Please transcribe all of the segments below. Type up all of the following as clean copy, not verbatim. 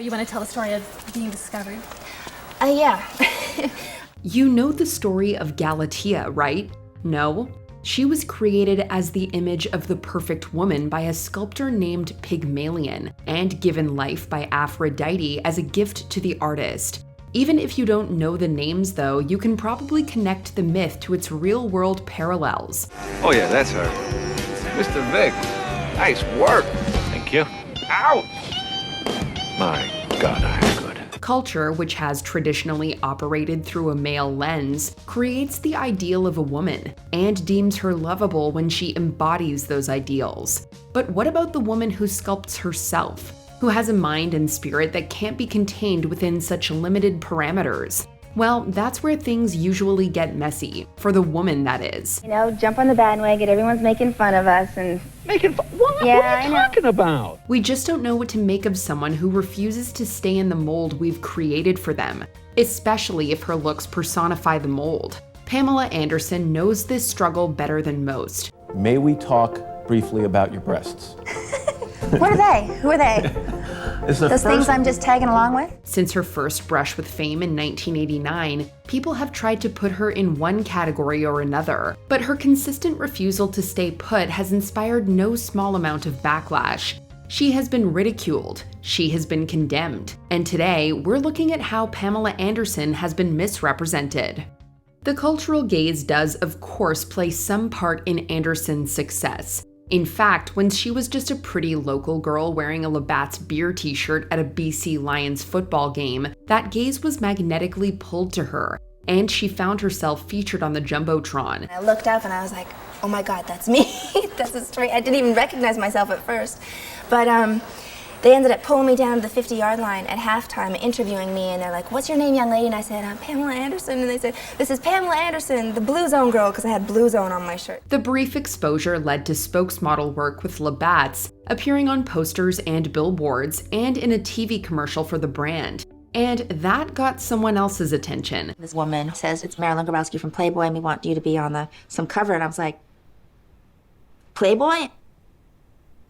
You want to tell the story of being discovered? Yeah. You know the story of Galatea, right? No? She was created as the image of the perfect woman by a sculptor named Pygmalion, and given life by Aphrodite as a gift to the artist. Even if you don't know the names though, you can probably connect the myth to its real-world parallels. Oh yeah, that's her. Mr. Vic, nice work. Thank you. Ouch! My God, I'm good. Culture, which has traditionally operated through a male lens, creates the ideal of a woman and deems her lovable when she embodies those ideals. But what about the woman who sculpts herself, who has a mind and spirit that can't be contained within such limited parameters? Well, that's where things usually get messy, for the woman that is. You know, jump on the bandwagon, everyone's making fun of us and... Making fun? What? Yeah, what are you talking about? We just don't know what to make of someone who refuses to stay in the mold we've created for them, especially if her looks personify the mold. Pamela Anderson knows this struggle better than most. May we talk briefly about your breasts? What are they? Who are they? Those things I'm just tagging along with? Since her first brush with fame in 1989, people have tried to put her in one category or another, but her consistent refusal to stay put has inspired no small amount of backlash. She has been ridiculed, she has been condemned, and today we're looking at how Pamela Anderson has been misrepresented. The cultural gaze does, of course, play some part in Anderson's success. In fact, when she was just a pretty local girl wearing a Labatt's beer t-shirt at a BC Lions football game, that gaze was magnetically pulled to her, and she found herself featured on the Jumbotron. I looked up and I was like, oh my God, that's me. That's the story. I didn't even recognize myself at first. But they ended up pulling me down to the 50-yard line at halftime, interviewing me, and they're like, what's your name, young lady? And I said, I'm Pamela Anderson. And they said, this is Pamela Anderson, the Blue Zone girl, because I had Blue Zone on my shirt. The brief exposure led to spokesmodel work with Labatt's, appearing on posters and billboards, and in a TV commercial for the brand. And that got someone else's attention. This woman says, it's Marilyn Grabowski from Playboy, and we want you to be on some cover. And I was like, Playboy?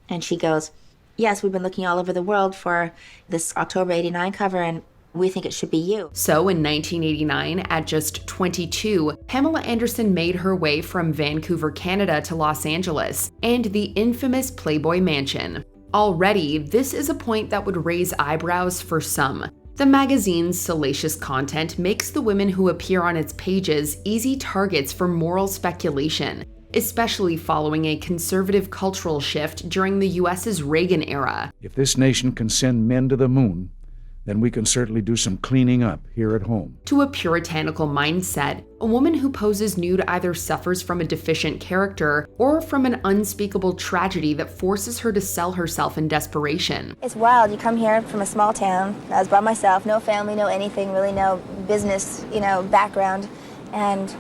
And she goes, yes, we've been looking all over the world for this October '89 cover, and we think it should be you. So in 1989, at just 22, Pamela Anderson made her way from Vancouver, Canada to Los Angeles, and the infamous Playboy Mansion. Already, this is a point that would raise eyebrows for some. The magazine's salacious content makes the women who appear on its pages easy targets for moral speculation, especially following a conservative cultural shift during the US's Reagan era. If this nation can send men to the moon, then we can certainly do some cleaning up here at home. To a puritanical mindset, a woman who poses nude either suffers from a deficient character or from an unspeakable tragedy that forces her to sell herself in desperation. It's wild. You come here from a small town. I was by myself, no family, no anything, really no business, background. And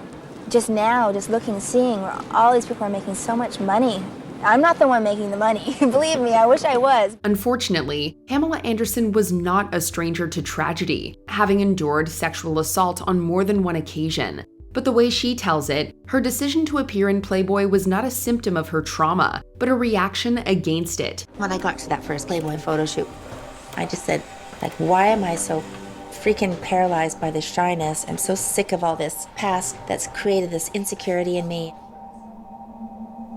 just now, just looking and seeing where all these people are making so much money. I'm not the one making the money. Believe me, I wish I was. Unfortunately, Pamela Anderson was not a stranger to tragedy, having endured sexual assault on more than one occasion. But the way she tells it, her decision to appear in Playboy was not a symptom of her trauma, but a reaction against it. When I got to that first Playboy photo shoot, I just said, why am I so freaking paralyzed by this shyness? I'm so sick of all this past that's created this insecurity in me.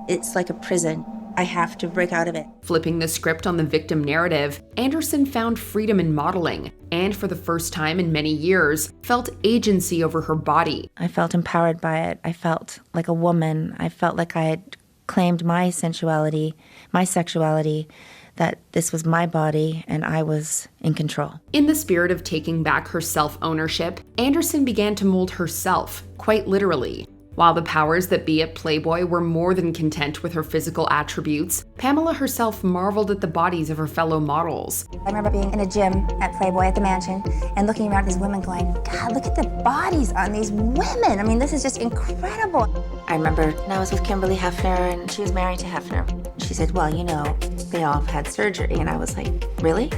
It's like a prison. I have to break out of it. Flipping the script on the victim narrative, Anderson found freedom in modeling, and for the first time in many years, felt agency over her body. I felt empowered by it. I felt like a woman. I felt like I had claimed my sensuality, my sexuality, that this was my body and I was in control. In the spirit of taking back her self-ownership, Anderson began to mold herself, quite literally. While the powers that be at Playboy were more than content with her physical attributes, Pamela herself marveled at the bodies of her fellow models. I remember being in a gym at Playboy at the mansion and looking around at these women going, God, look at the bodies on these women. I mean, this is just incredible. I remember I was with Kimberly Hefner and she was married to Hefner. She said, well, they all have had surgery. And I was like, really?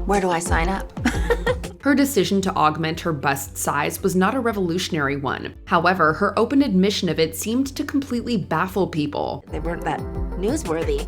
Where do I sign up? Her decision to augment her bust size was not a revolutionary one. However, her open admission of it seemed to completely baffle people. They weren't that newsworthy,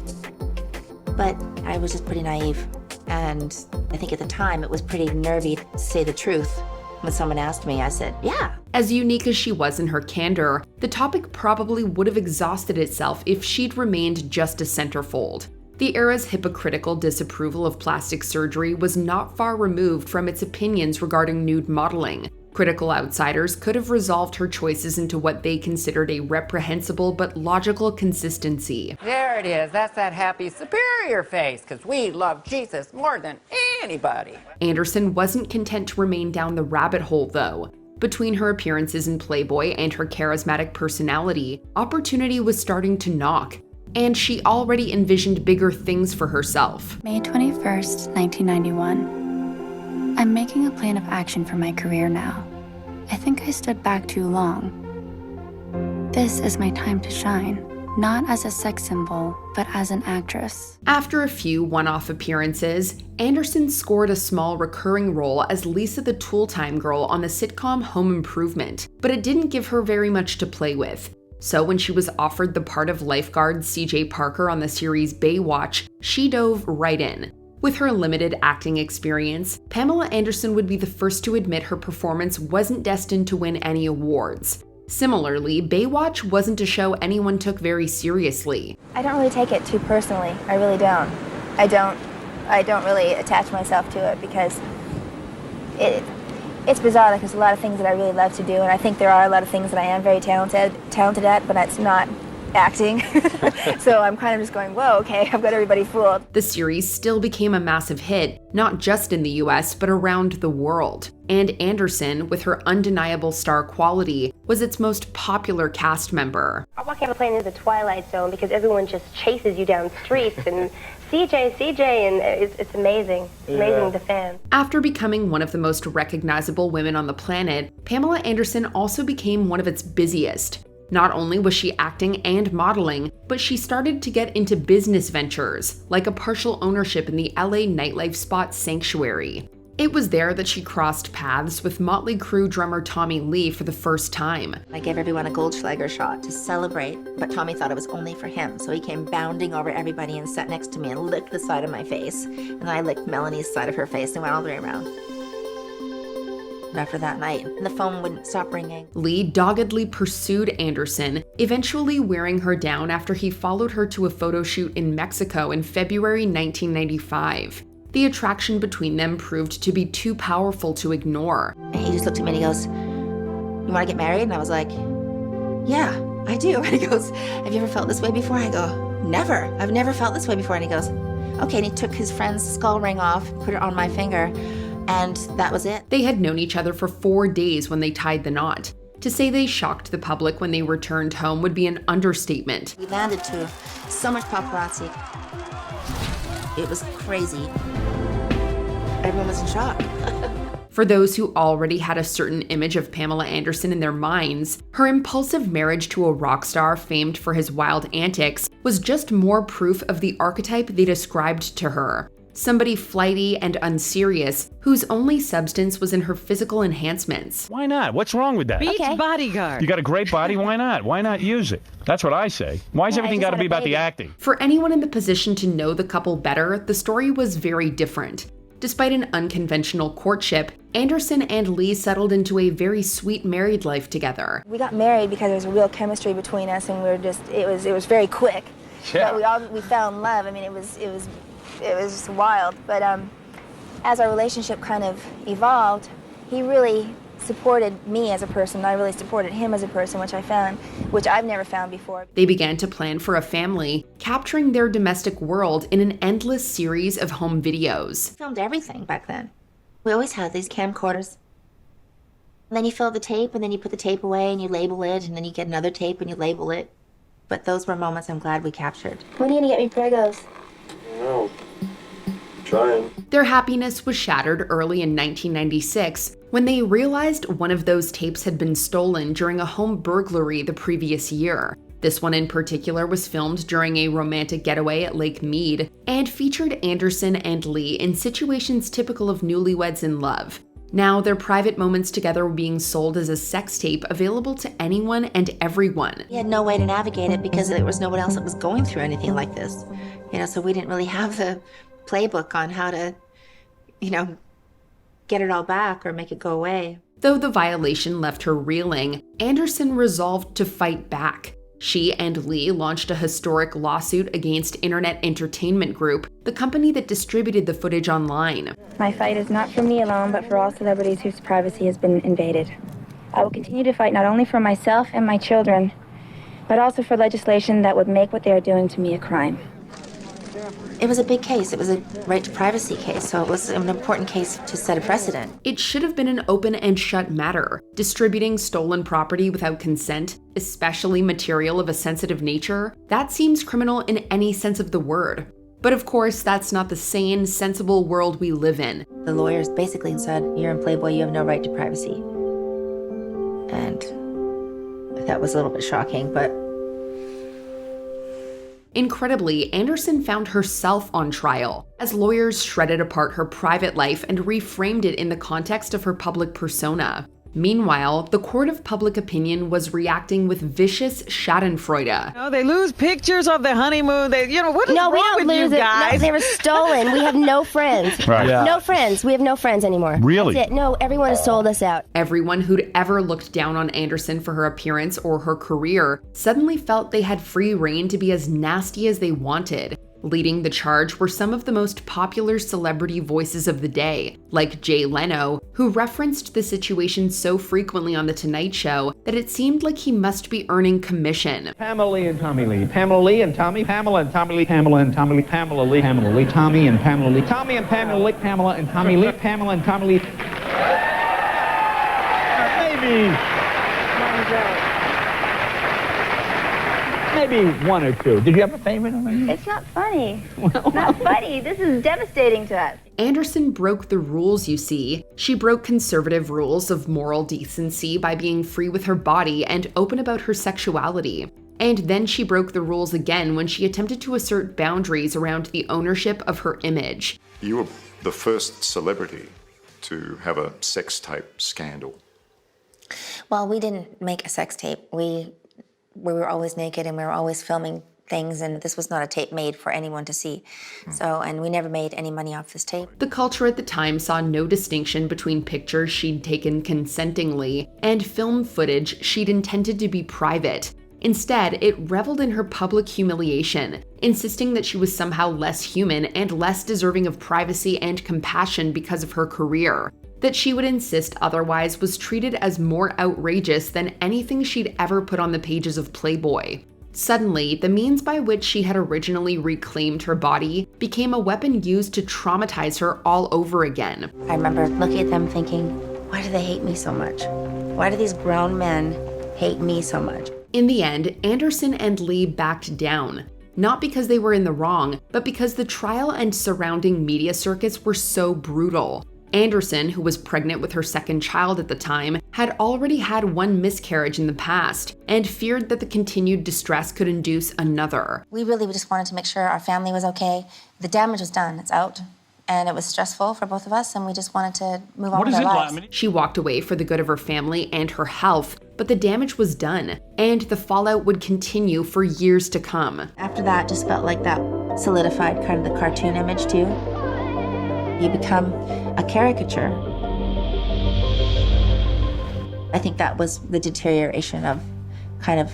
but I was just pretty naive. And I think at the time it was pretty nervy to say the truth. When someone asked me, I said, yeah. As unique as she was in her candor, the topic probably would have exhausted itself if she'd remained just a centerfold. The era's hypocritical disapproval of plastic surgery was not far removed from its opinions regarding nude modeling. Critical outsiders could have resolved her choices into what they considered a reprehensible but logical consistency. There it is. That's that happy, superior face, because we love Jesus more than anybody. Anderson wasn't content to remain down the rabbit hole, though. Between her appearances in Playboy and her charismatic personality, opportunity was starting to knock, and she already envisioned bigger things for herself. May 21st, 1991. I'm making a plan of action for my career now. I think I stood back too long. This is my time to shine, not as a sex symbol, but as an actress. After a few one-off appearances, Anderson scored a small recurring role as Lisa the Tool Time Girl on the sitcom Home Improvement, but it didn't give her very much to play with. So when she was offered the part of lifeguard CJ Parker on the series Baywatch, she dove right in. With her limited acting experience, Pamela Anderson would be the first to admit her performance wasn't destined to win any awards. Similarly, Baywatch wasn't a show anyone took very seriously. I don't really take it too personally. I really don't. I don't really attach myself to it because it's bizarre. Like, there's a lot of things that I really love to do, and I think there are a lot of things that I am very talented at, but it's not acting. So I'm kind of just going, whoa, okay, I've got everybody fooled. The series still became a massive hit, not just in the US, but around the world. And Anderson, with her undeniable star quality, was its most popular cast member. I walk out of a plane into the Twilight Zone because everyone just chases you down streets and CJ, and it's amazing. It's amazing to fans. After becoming one of the most recognizable women on the planet, Pamela Anderson also became one of its busiest. Not only was she acting and modeling, but she started to get into business ventures, like a partial ownership in the LA nightlife spot Sanctuary. It was there that she crossed paths with Motley Crue drummer Tommy Lee for the first time. I gave everyone a Goldschlager shot to celebrate, but Tommy thought it was only for him, so he came bounding over everybody and sat next to me and licked the side of my face. And I licked Melanie's side of her face and went all the way around. After that night, the phone wouldn't stop ringing. Lee doggedly pursued Anderson, eventually wearing her down after he followed her to a photo shoot in Mexico in February 1995. The attraction between them proved to be too powerful to ignore. And he just looked at me and he goes, "You want to get married?" And I was like, "Yeah, I do." And he goes, "Have you ever felt this way before?" I go, "Never. I've never felt this way before." And he goes, "Okay." And he took his friend's skull ring off, put it on my finger, and that was it. They had known each other for 4 days when they tied the knot. To say they shocked the public when they returned home would be an understatement. We landed to so much paparazzi. It was crazy. Everyone was in shock. For those who already had a certain image of Pamela Anderson in their minds, her impulsive marriage to a rock star famed for his wild antics was just more proof of the archetype they'd ascribed to her. Somebody flighty and unserious, whose only substance was in her physical enhancements. Why not? What's wrong with that? Beach bodyguard. You got a great body, why not? Why not use it? That's what I say. Why's everything got to be about the acting? For anyone in the position to know the couple better, the story was very different. Despite an unconventional courtship, Anderson and Lee settled into a very sweet married life together. We got married because there was a real chemistry between us, and it was very quick. Yeah. But we fell in love. I mean, it was just wild. But as our relationship kind of evolved, he really supported me as a person. I really supported him as a person, which I've never found before. They began to plan for a family, capturing their domestic world in an endless series of home videos. We filmed everything back then. We always had these camcorders. And then you fill the tape, and then you put the tape away, and you label it, and then you get another tape, and you label it. But those were moments I'm glad we captured. When are you gonna get me pregos? No. Trying. Their happiness was shattered early in 1996 when they realized one of those tapes had been stolen during a home burglary the previous year. This one in particular was filmed during a romantic getaway at Lake Mead and featured Anderson and Lee in situations typical of newlyweds in love. Now, their private moments together were being sold as a sex tape available to anyone and everyone. We had no way to navigate it because there was no one else that was going through anything like this. So we didn't really have the playbook on how to, get it all back or make it go away. Though the violation left her reeling, Anderson resolved to fight back. She and Lee launched a historic lawsuit against Internet Entertainment Group, the company that distributed the footage online. My fight is not for me alone, but for all celebrities whose privacy has been invaded. I will continue to fight not only for myself and my children, but also for legislation that would make what they are doing to me a crime. It was a big case. It was a right to privacy case, so it was an important case to set a precedent. It should have been an open and shut matter. Distributing stolen property without consent, especially material of a sensitive nature, that seems criminal in any sense of the word. But of course, that's not the sane, sensible world we live in. The lawyers basically said, you're in Playboy, you have no right to privacy. And that was a little bit shocking, but incredibly, Anderson found herself on trial, as lawyers shredded apart her private life and reframed it in the context of her public persona. Meanwhile, the court of public opinion was reacting with vicious schadenfreude. No, they lose pictures of their honeymoon. What is No, we wrong don't with lose you it. guys? No, they were stolen. We have no friends. Right. Yeah. No friends. We have no friends anymore. Really? That's it. No, everyone has sold us out. Everyone who'd ever looked down on Anderson for her appearance or her career suddenly felt they had free rein to be as nasty as they wanted. Leading the charge were some of the most popular celebrity voices of the day, like Jay Leno, who referenced the situation so frequently on The Tonight Show that it seemed like he must be earning commission. Pamela Lee and Tommy Lee. Pamela Lee and Tommy. Pamela and Tommy Lee. Pamela and Tommy Lee. Pamela Lee. Pamela Lee. Tommy and Pamela Lee. Tommy and Pamela Lee. Pamela and Tommy Lee. Pamela and Tommy Lee. Maybe. Maybe one or two. Did you have a favorite? It's not funny. It's not funny. This is devastating to us. Anderson broke the rules, you see. She broke conservative rules of moral decency by being free with her body and open about her sexuality. And then she broke the rules again when she attempted to assert boundaries around the ownership of her image. You were the first celebrity to have a sex tape scandal. well, we didn't make a sex tape. We were always naked and we were always filming things, and this was not a tape made for anyone to see. So, and we never made any money off this tape. The culture at the time saw no distinction between pictures she'd taken consentingly and film footage she'd intended to be private. Instead, it reveled in her public humiliation, insisting that she was somehow less human and less deserving of privacy and compassion because of her career. That she would insist otherwise was treated as more outrageous than anything she'd ever put on the pages of Playboy. Suddenly, the means by which she had originally reclaimed her body became a weapon used to traumatize her all over again. I remember looking at them thinking, why do they hate me so much? Why do these grown men hate me so much? In the end, Anderson and Lee backed down. Not because they were in the wrong, but because the trial and surrounding media circus were so brutal. Anderson, who was pregnant with her second child at the time, had already had one miscarriage in the past and feared that the continued distress could induce another. We really just wanted to make sure our family was okay. The damage was done, it's out. And it was stressful for both of us, and we just wanted to move on with our lives. She walked away for the good of her family and her health, but the damage was done, and the fallout would continue for years to come. After that, just felt like that solidified kind of the cartoon image too. You become a caricature. I think that was the deterioration of kind of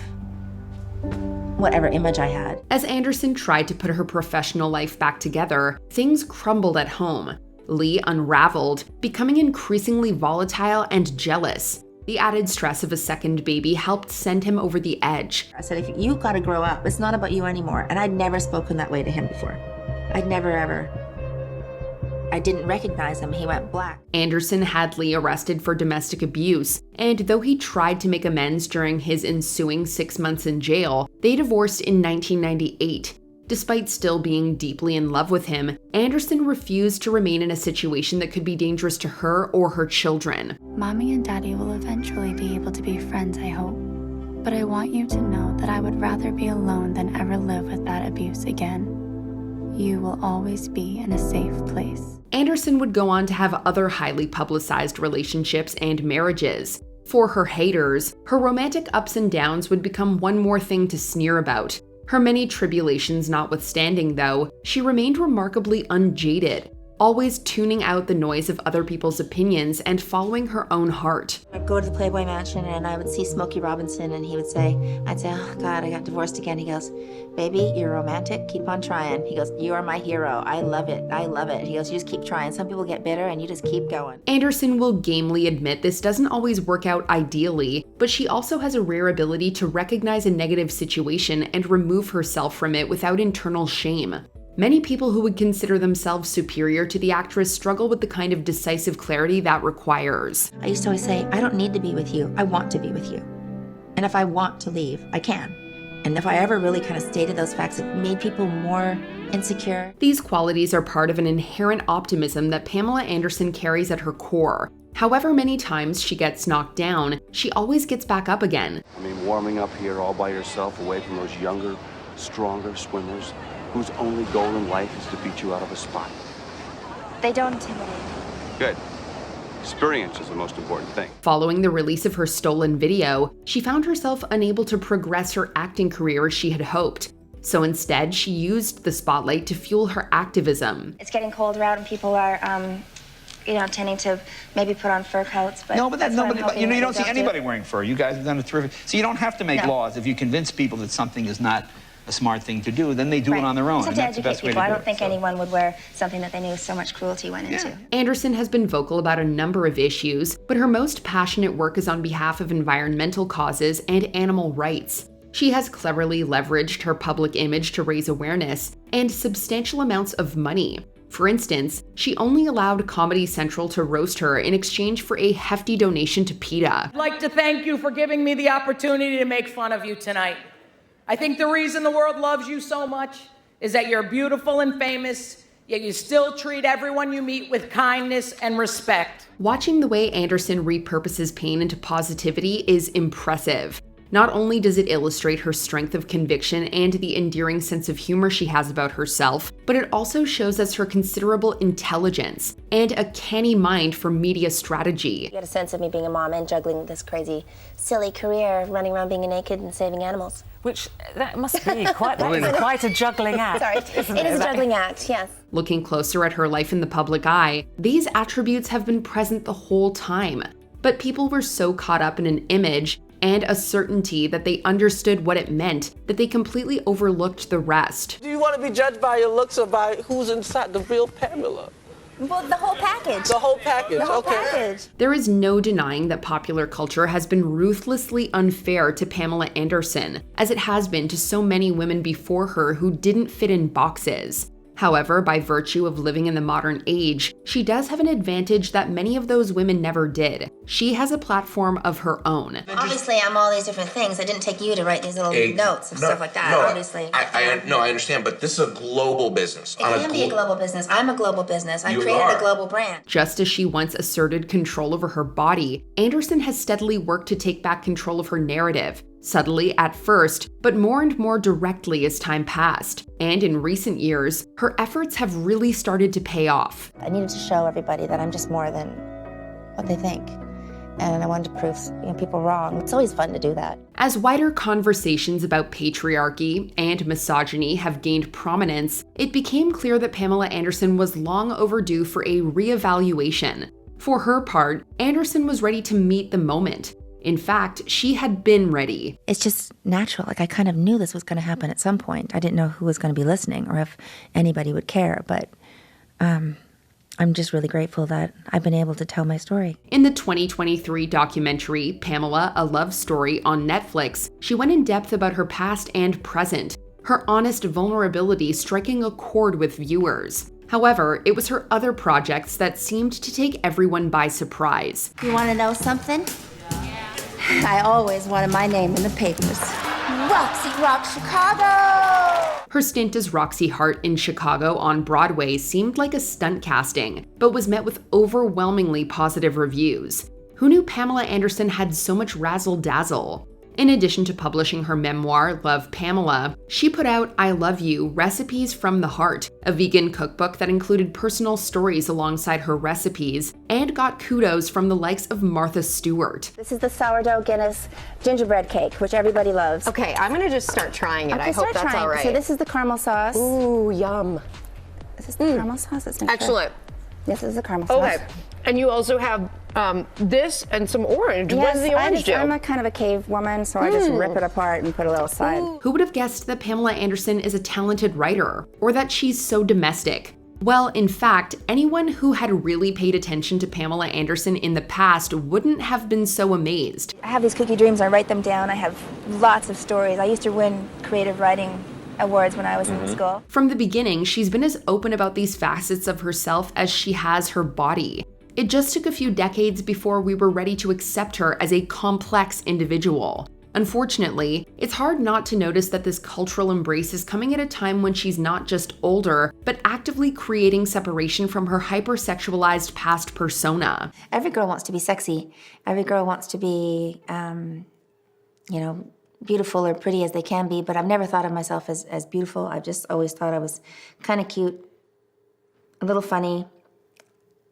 whatever image I had. As Anderson tried to put her professional life back together, things crumbled at home. Lee unraveled, becoming increasingly volatile and jealous. The added stress of a second baby helped send him over the edge. I said, if you gotta grow up, it's not about you anymore. And I'd never spoken that way to him before. I'd never ever. I didn't recognize him, he went black. Anderson had Lee arrested for domestic abuse, and though he tried to make amends during his ensuing 6 months in jail, they divorced in 1998. Despite still being deeply in love with him, Anderson refused to remain in a situation that could be dangerous to her or her children. Mommy and Daddy will eventually be able to be friends, I hope. But I want you to know that I would rather be alone than ever live with that abuse again. You will always be in a safe place. Anderson would go on to have other highly publicized relationships and marriages. For her haters, her romantic ups and downs would become one more thing to sneer about. Her many tribulations notwithstanding, though, she remained remarkably unjaded, always tuning out the noise of other people's opinions and following her own heart. I'd go to the Playboy mansion and I would see Smokey Robinson and I'd say, oh God, I got divorced again. He goes, baby, you're romantic, keep on trying. He goes, you are my hero, I love it, I love it. He goes, you just keep trying. Some people get bitter and you just keep going. Anderson will gamely admit this doesn't always work out ideally, but she also has a rare ability to recognize a negative situation and remove herself from it without internal shame. Many people who would consider themselves superior to the actress struggle with the kind of decisive clarity that requires. I used to always say, I don't need to be with you, I want to be with you. And if I want to leave, I can. And if I ever really kind of stated those facts, it made people more insecure. These qualities are part of an inherent optimism that Pamela Anderson carries at her core. However many times she gets knocked down, she always gets back up again. I mean, warming up here all by yourself away from those younger, stronger swimmers whose only goal in life is to beat you out of a spot. They don't intimidate. Good. Experience is the most important thing. Following the release of her stolen video, she found herself unable to progress her acting career as she had hoped. So instead, she used the spotlight to fuel her activism. It's getting colder out and people are, tending to maybe put on fur coats, but no, but that's nobody. You know, you don't see anybody wearing fur. You guys have done a terrific. So you don't have to make laws. If you convince people that something is not a smart thing to do, then they do it on their own. Just have to educate people. I don't think anyone would wear something that they knew so much cruelty went into. Anderson has been vocal about a number of issues, but her most passionate work is on behalf of environmental causes and animal rights. She has cleverly leveraged her public image to raise awareness and substantial amounts of money. For instance, she only allowed Comedy Central to roast her in exchange for a hefty donation to PETA. I'd like to thank you for giving me the opportunity to make fun of you tonight. I think the reason the world loves you so much is that you're beautiful and famous, yet you still treat everyone you meet with kindness and respect. Watching the way Anderson repurposes pain into positivity is impressive. Not only does it illustrate her strength of conviction and the endearing sense of humor she has about herself, but it also shows us her considerable intelligence and a canny mind for media strategy. You get a sense of me being a mom and juggling this crazy, silly career, running around being naked and saving animals. Which, that must be quite a juggling act. Sorry, it is a juggling act, yes. Looking closer at her life in the public eye, these attributes have been present the whole time. But people were so caught up in an image and a certainty that they understood what it meant that they completely overlooked the rest. Do you want to be judged by your looks or by who's inside the real Pamela? Well, the whole package. The whole package, the whole package. There is no denying that popular culture has been ruthlessly unfair to Pamela Anderson, as it has been to so many women before her who didn't fit in boxes. However, by virtue of living in the modern age, she does have an advantage that many of those women never did. She has a platform of her own. Obviously, I'm all these different things. I didn't take you to write these little notes and stuff like that, obviously. I understand, but this is a global business. It can be a global business. I'm a global business. I created a global brand. Just as she once asserted control over her body, Anderson has steadily worked to take back control of her narrative. Subtly at first, but more and more directly as time passed. And in recent years, her efforts have really started to pay off. I needed to show everybody that I'm just more than what they think. And I wanted to prove people wrong. It's always fun to do that. As wider conversations about patriarchy and misogyny have gained prominence, it became clear that Pamela Anderson was long overdue for a reevaluation. For her part, Anderson was ready to meet the moment. In fact, she had been ready. It's just natural. Like, I kind of knew this was going to happen at some point. I didn't know who was going to be listening or if anybody would care, but I'm just really grateful that I've been able to tell my story. In the 2023 documentary, Pamela, A Love Story on Netflix, she went in depth about her past and present, her honest vulnerability striking a chord with viewers. However, it was her other projects that seemed to take everyone by surprise. You want to know something? I always wanted my name in the papers. Roxy Rock Chicago! Her stint as Roxy Hart in Chicago on Broadway seemed like a stunt casting, but was met with overwhelmingly positive reviews. Who knew Pamela Anderson had so much razzle-dazzle? In addition to publishing her memoir, Love, Pamela, she put out I Love You, Recipes from the Heart, a vegan cookbook that included personal stories alongside her recipes, and got kudos from the likes of Martha Stewart. This is the sourdough Guinness gingerbread cake, which everybody loves. Okay, I'm gonna just start trying it. Okay, I hope that's all right. So this is the caramel sauce. Ooh, yum. Is this the caramel sauce? Let's make sure. Excellent. Yes, this is the caramel sauce. Okay, and you also have this and some orange. Yes, What does the orange do? I'm a kind of a cave woman, so I just rip it apart and put a little side. Who would have guessed that Pamela Anderson is a talented writer, or that she's so domestic? Well, in fact, anyone who had really paid attention to Pamela Anderson in the past wouldn't have been so amazed. I have these cookie dreams, I write them down, I have lots of stories. I used to win creative writing awards when I was in school. From the beginning, she's been as open about these facets of herself as she has her body. It just took a few decades before we were ready to accept her as a complex individual. Unfortunately, it's hard not to notice that this cultural embrace is coming at a time when she's not just older, but actively creating separation from her hypersexualized past persona. Every girl wants to be sexy. Every girl wants to be, beautiful or pretty as they can be, but I've never thought of myself as beautiful. I've just always thought I was kind of cute, a little funny,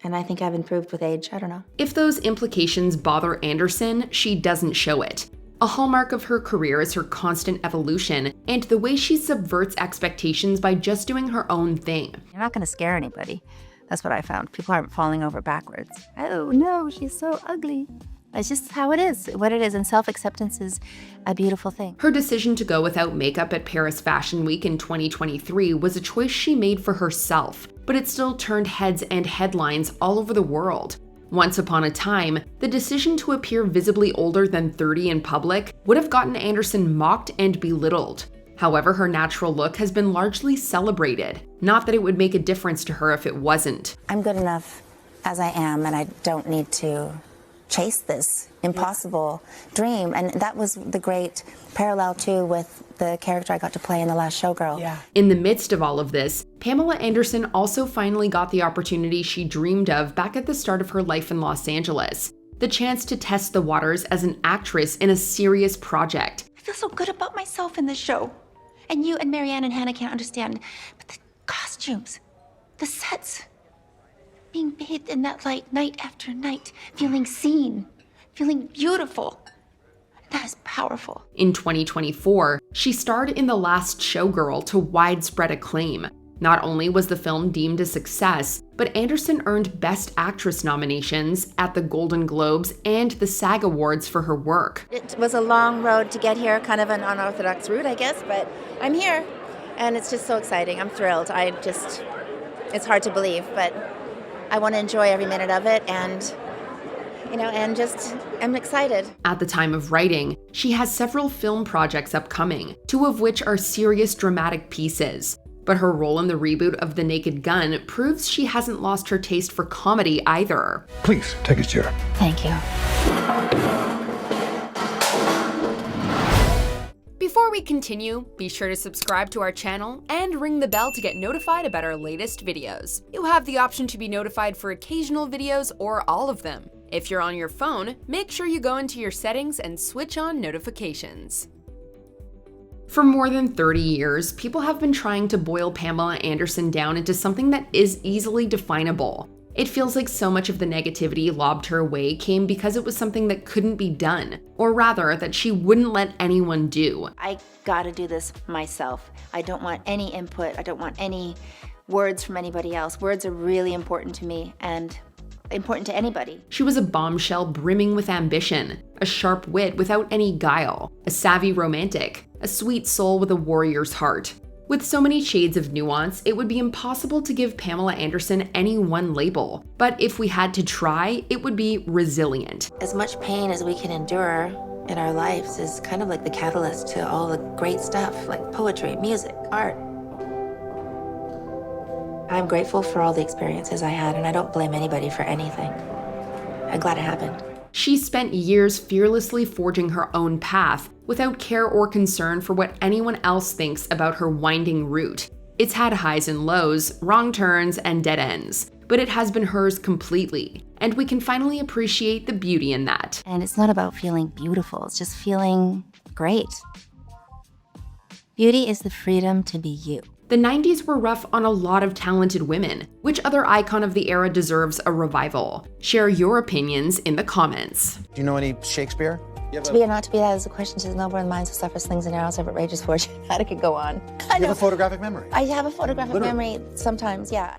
and I think I've improved with age. I don't know. If those implications bother Anderson, she doesn't show it. A hallmark of her career is her constant evolution and the way she subverts expectations by just doing her own thing. You're not going to scare anybody. That's what I found. People aren't falling over backwards. Oh no, she's so ugly. It's just how it is, what it is, and self-acceptance is a beautiful thing. Her decision to go without makeup at Paris Fashion Week in 2023 was a choice she made for herself, but it still turned heads and headlines all over the world. Once upon a time, the decision to appear visibly older than 30 in public would have gotten Anderson mocked and belittled. However, her natural look has been largely celebrated. Not that it would make a difference to her if it wasn't. I'm good enough as I am, and I don't need to chase this impossible dream. And that was the great parallel too with the character I got to play in The Last Showgirl. Yeah. In the midst of all of this, Pamela Anderson also finally got the opportunity she dreamed of back at the start of her life in Los Angeles. The chance to test the waters as an actress in a serious project. I feel so good about myself in this show. And you and Marianne and Hannah can't understand. But the costumes, the sets, being bathed in that light night after night, feeling seen, feeling beautiful. That is powerful. In 2024, she starred in The Last Showgirl to widespread acclaim. Not only was the film deemed a success, but Anderson earned Best Actress nominations at the Golden Globes and the SAG Awards for her work. It was a long road to get here, kind of an unorthodox route, I guess, but I'm here. And it's just so exciting. I'm thrilled. It's hard to believe, but I want to enjoy every minute of it, and I'm excited. At the time of writing, she has several film projects upcoming, two of which are serious dramatic pieces. But her role in the reboot of The Naked Gun proves she hasn't lost her taste for comedy either. Please, take a chair. Thank you. Before we continue, be sure to subscribe to our channel and ring the bell to get notified about our latest videos. You have the option to be notified for occasional videos or all of them. If you're on your phone, make sure you go into your settings and switch on notifications. For more than 30 years, people have been trying to boil Pamela Anderson down into something that is easily definable. It feels like so much of the negativity lobbed her way came because it was something that couldn't be done, or rather, that she wouldn't let anyone do. I gotta do this myself. I don't want any input. I don't want any words from anybody else. Words are really important to me and important to anybody. She was a bombshell brimming with ambition, a sharp wit without any guile, a savvy romantic, a sweet soul with a warrior's heart. With so many shades of nuance, it would be impossible to give Pamela Anderson any one label. But if we had to try, it would be resilient. As much pain as we can endure in our lives is kind of like the catalyst to all the great stuff, like poetry, music, art. I'm grateful for all the experiences I had, and I don't blame anybody for anything. I'm glad it happened. She spent years fearlessly forging her own path, without care or concern for what anyone else thinks about her winding route. It's had highs and lows, wrong turns, and dead ends, but it has been hers completely. And we can finally appreciate the beauty in that. And it's not about feeling beautiful, it's just feeling great. Beauty is the freedom to be you. The 90s were rough on a lot of talented women. Which other icon of the era deserves a revival? Share your opinions in the comments. Do you know any Shakespeare? To be or not to be, that is a question to the noble in minds who suffer slings and arrows of outrageous fortune. How it could go on. You have a photographic memory. I have a photographic memory sometimes, yeah.